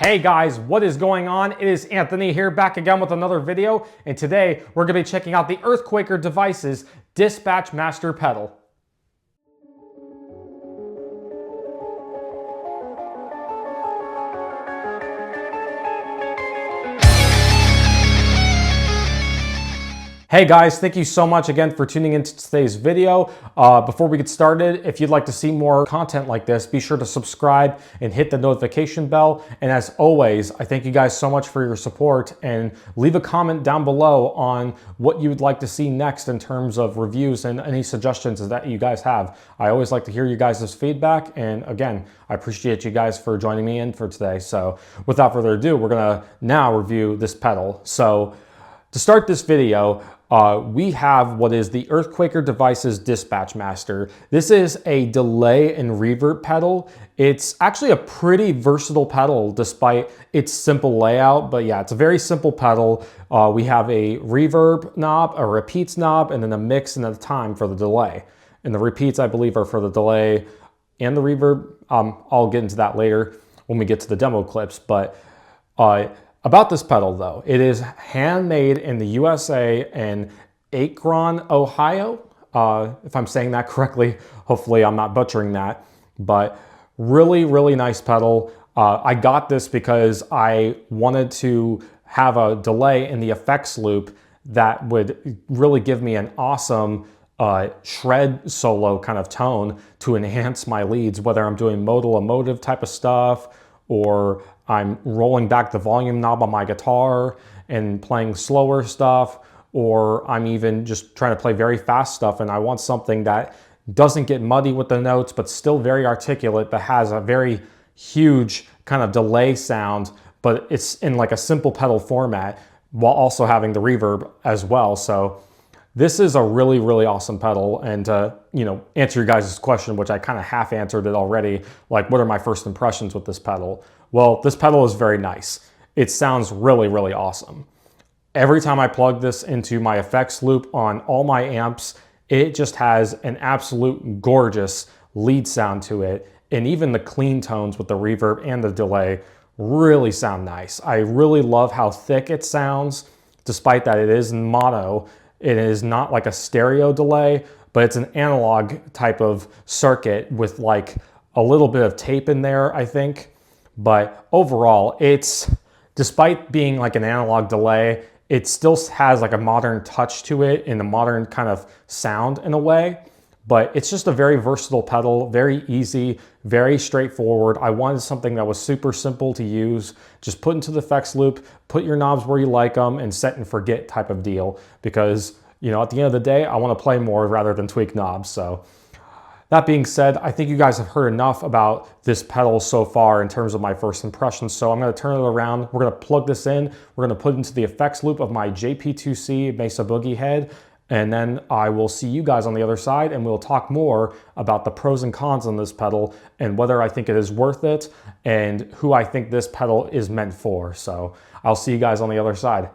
Hey guys, what is going on? It is Anthony here, back again with another video, and today we're going to be checking out the EarthQuaker Devices Dispatch Master Pedal. Hey guys, thank you so much again for tuning into today's video. Before we get started, if you'd like to see more content like this, be sure to subscribe and hit the notification bell. And as always, I thank you guys so much for your support, and leave a comment down below on what you would like to see next in terms of reviews and any suggestions that you guys have. I always like to hear you guys' feedback, and again, I appreciate you guys for joining me in for today. So without further ado, we're gonna now review this pedal. So to start this video, we have what is the EarthQuaker Devices Dispatch Master. This is a delay and reverb pedal. It's actually a pretty versatile pedal despite its simple layout, but yeah, it's a very simple pedal. We have a reverb knob, a repeats knob, and then a mix and a time for the delay. And the repeats, I believe, are for the delay and the reverb. I'll get into that later when we get to the demo clips, but about this pedal though, it is handmade in the USA in Akron, Ohio. If I'm saying that correctly, hopefully I'm not butchering that, but really, really nice pedal. I got this because I wanted to have a delay in the effects loop that would really give me an awesome shred solo kind of tone to enhance my leads, whether I'm doing modal emotive type of stuff, or I'm rolling back the volume knob on my guitar and playing slower stuff, or I'm even just trying to play very fast stuff and I want something that doesn't get muddy with the notes but still very articulate, but has a very huge kind of delay sound, but it's in like a simple pedal format while also having the reverb as well. So this is a really, really awesome pedal. And you know, answer your guys' question, which I kind of half answered it already, like what are my first impressions with this pedal? Well, this pedal is very nice. It sounds really, really awesome. Every time I plug this into my effects loop on all my amps, it just has an absolute gorgeous lead sound to it. And even the clean tones with the reverb and the delay really sound nice. I really love how thick it sounds, despite that it is in mono. It is not like a stereo delay, but it's an analog type of circuit with like a little bit of tape in there, I think. But overall, it's, despite being like an analog delay, it still has like a modern touch to it and a modern kind of sound in a way. But it's just a very versatile pedal, very easy, very straightforward. I wanted something that was super simple to use. Just put into the effects loop, put your knobs where you like them, and set and forget type of deal. Because, you know, at the end of the day, I want to play more rather than tweak knobs. So that being said, I think you guys have heard enough about this pedal so far in terms of my first impressions. So I'm going to turn it around. We're going to plug this in. We're going to put it into the effects loop of my JP2C Mesa Boogie head. And then I will see you guys on the other side, and we'll talk more about the pros and cons on this pedal and whether I think it is worth it and who I think this pedal is meant for. So I'll see you guys on the other side.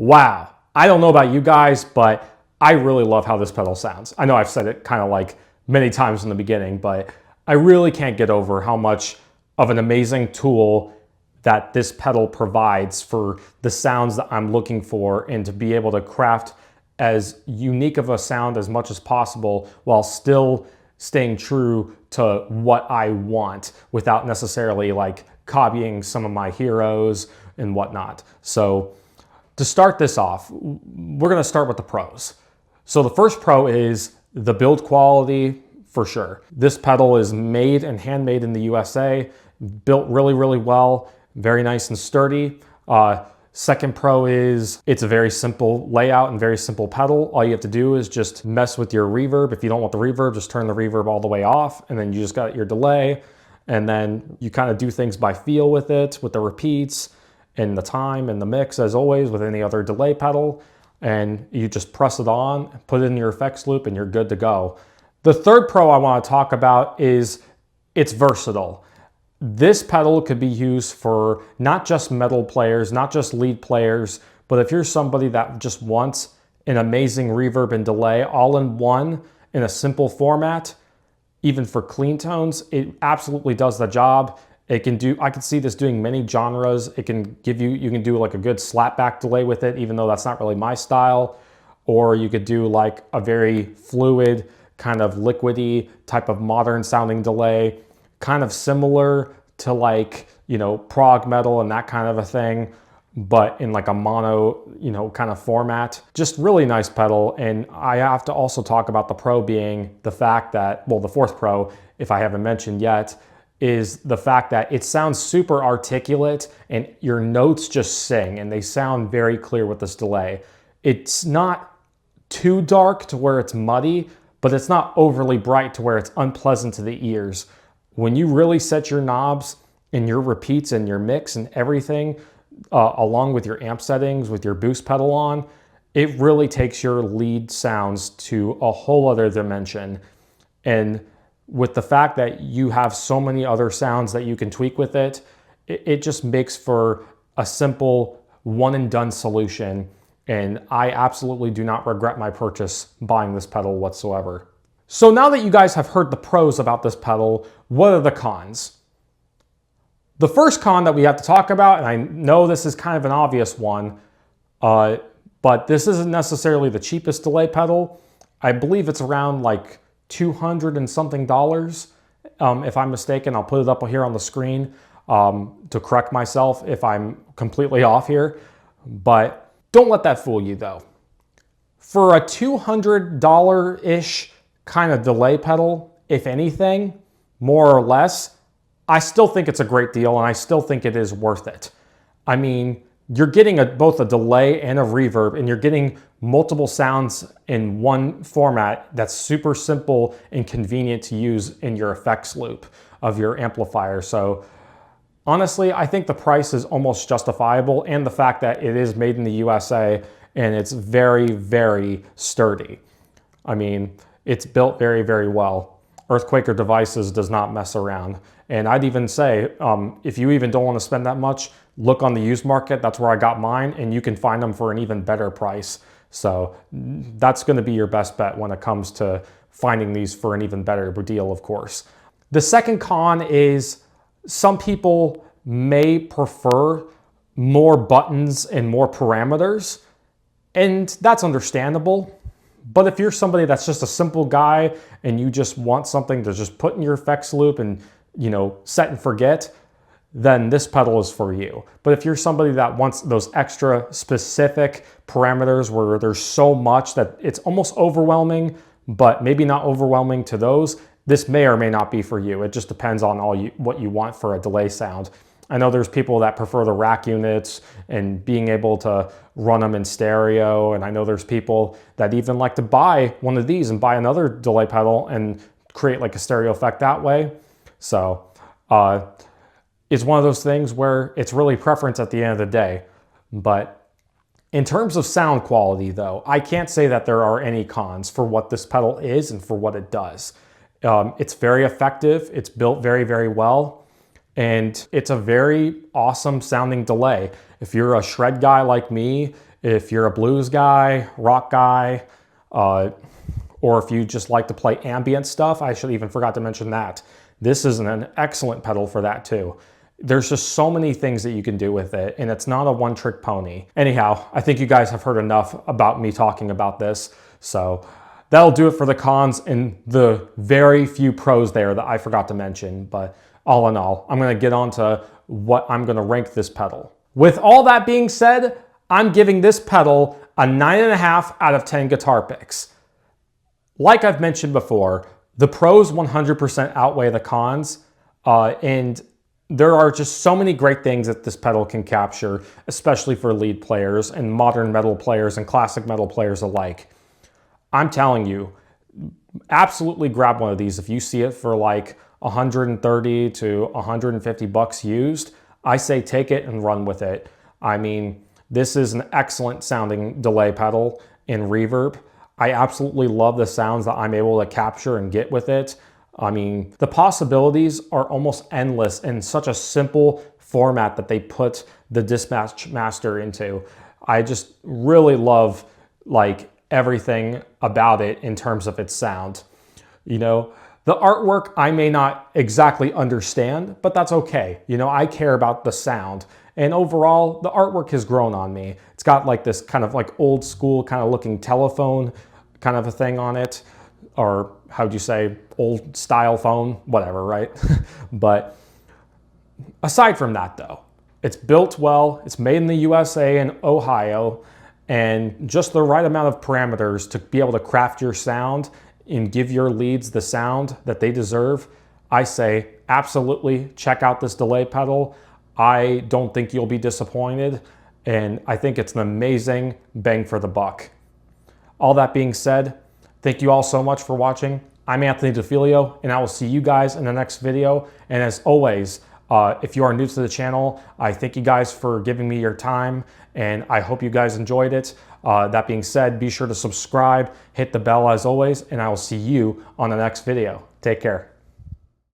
Wow. I don't know about you guys, but I really love how this pedal sounds. I know I've said it kind of like many times in the beginning, but I really can't get over how much of an amazing tool that this pedal provides for the sounds that I'm looking for, and to be able to craft as unique of a sound as much as possible while still staying true to what I want without necessarily like copying some of my heroes and whatnot. So to start this off, we're gonna start with the pros. So the first pro is the build quality, for sure. This pedal is made and handmade in the USA, built really, really well, very nice and sturdy. Second pro is it's a very simple layout and very simple pedal. All you have to do is just mess with your reverb. If you don't want the reverb, just turn the reverb all the way off, and then you just got your delay, and then you kind of do things by feel with it, with the repeats and the time and the mix, as always with any other delay pedal, and you just press it on, put it in your effects loop, and you're good to go. The third pro I want to talk about is it's versatile. This pedal could be used for not just metal players, not just lead players, but if you're somebody that just wants an amazing reverb and delay all in one in a simple format, even for clean tones, it absolutely does the job. It can do, I can see this doing many genres. It can give you, you can do like a good slapback delay with it, even though that's not really my style. Or you could do like a very fluid, kind of liquidy type of modern sounding delay, kind of similar to like, you know, prog metal and that kind of a thing, but in like a mono, you know, kind of format. Just really nice pedal. And I have to also talk about the pro being the fact that, well, the fourth pro, if I haven't mentioned yet, is the fact that it sounds super articulate and your notes just sing and they sound very clear with this delay. It's not too dark to where it's muddy, but it's not overly bright to where it's unpleasant to the ears. When you really set your knobs and your repeats and your mix and everything, along with your amp settings, with your boost pedal on, it really takes your lead sounds to a whole other dimension. And with the fact that you have so many other sounds that you can tweak with it, it just makes for a simple one and done solution. And I absolutely do not regret my purchase buying this pedal whatsoever. So now that you guys have heard the pros about this pedal, what are the cons? The first con that we have to talk about, and I know this is kind of an obvious one, but this isn't necessarily the cheapest delay pedal. I believe it's around like $200 and something. If I'm mistaken, I'll put it up here on the screen to correct myself if I'm completely off here. But don't let that fool you though. For a $200-ish kind of delay pedal, if anything, more or less, I still think it's a great deal and I still think it is worth it. I mean, you're getting both a delay and a reverb, and you're getting multiple sounds in one format that's super simple and convenient to use in your effects loop of your amplifier. So honestly, I think the price is almost justifiable, and the fact that it is made in the USA and it's very, very sturdy. I mean, it's built very, very well. EarthQuaker Devices does not mess around. And I'd even say, if you even don't want to spend that much, look on the used market. That's where I got mine, and you can find them for an even better price. So that's going to be your best bet when it comes to finding these for an even better deal, of course. The second con is some people may prefer more buttons and more parameters, and that's understandable. But if you're somebody that's just a simple guy and you just want something to just put in your effects loop and, you know, set and forget, then this pedal is for you. But if you're somebody that wants those extra specific parameters where there's so much that it's almost overwhelming, but maybe not overwhelming to those, this may or may not be for you. It just depends on what you want for a delay sound. I know there's people that prefer the rack units and being able to run them in stereo. And I know there's people that even like to buy one of these and buy another delay pedal and create like a stereo effect that way. So it's one of those things where it's really preference at the end of the day. But in terms of sound quality though, I can't say that there are any cons for what this pedal is and for what it does. It's very effective. It's built very, very well. And it's a very awesome sounding delay. If you're a shred guy like me If you're a blues guy, rock guy, or if you just like to play ambient stuff, I should even forgot to mention that. This is an excellent pedal for that too. There's just so many things that you can do with it, and it's not a one-trick pony. Anyhow, I think you guys have heard enough about me talking about this, so that'll do it for the cons and the very few pros there that I forgot to mention. But all in all, I'm gonna get on to what I'm gonna rank this pedal. With all that being said, I'm giving this pedal a 9.5 out of 10 guitar picks. Like I've mentioned before, the pros 100% outweigh the cons, and there are just so many great things that this pedal can capture, especially for lead players and modern metal players and classic metal players alike. I'm telling you, absolutely grab one of these if you see it for like 130 to 150 bucks used. I say take it and run with it. I mean, this is an excellent sounding delay pedal in Reverb. I absolutely love the sounds that I'm able to capture and get with it. I mean, the possibilities are almost endless in such a simple format that they put the Dispatch Master into. I just really love like everything about it in terms of its sound. You know, the artwork I may not exactly understand, but that's okay. You know, I care about the sound. And overall, the artwork has grown on me. It's got like this kind of like old school kind of looking telephone kind of a thing on it. Or how'd you say, old style phone, whatever, right? But aside from that though, it's built well, it's made in the USA and Ohio, and just the right amount of parameters to be able to craft your sound and give your leads the sound that they deserve. I say absolutely check out this delay pedal. I don't think you'll be disappointed, and I think it's an amazing bang for the buck. All that being said, thank you all so much for watching. I'm Anthony DeFilio, and I will see you guys in the next video. And as always, if you are new to the channel, I thank you guys for giving me your time, and I hope you guys enjoyed it. That being said, be sure to subscribe, hit the bell as always, and I will see you on the next video. Take care.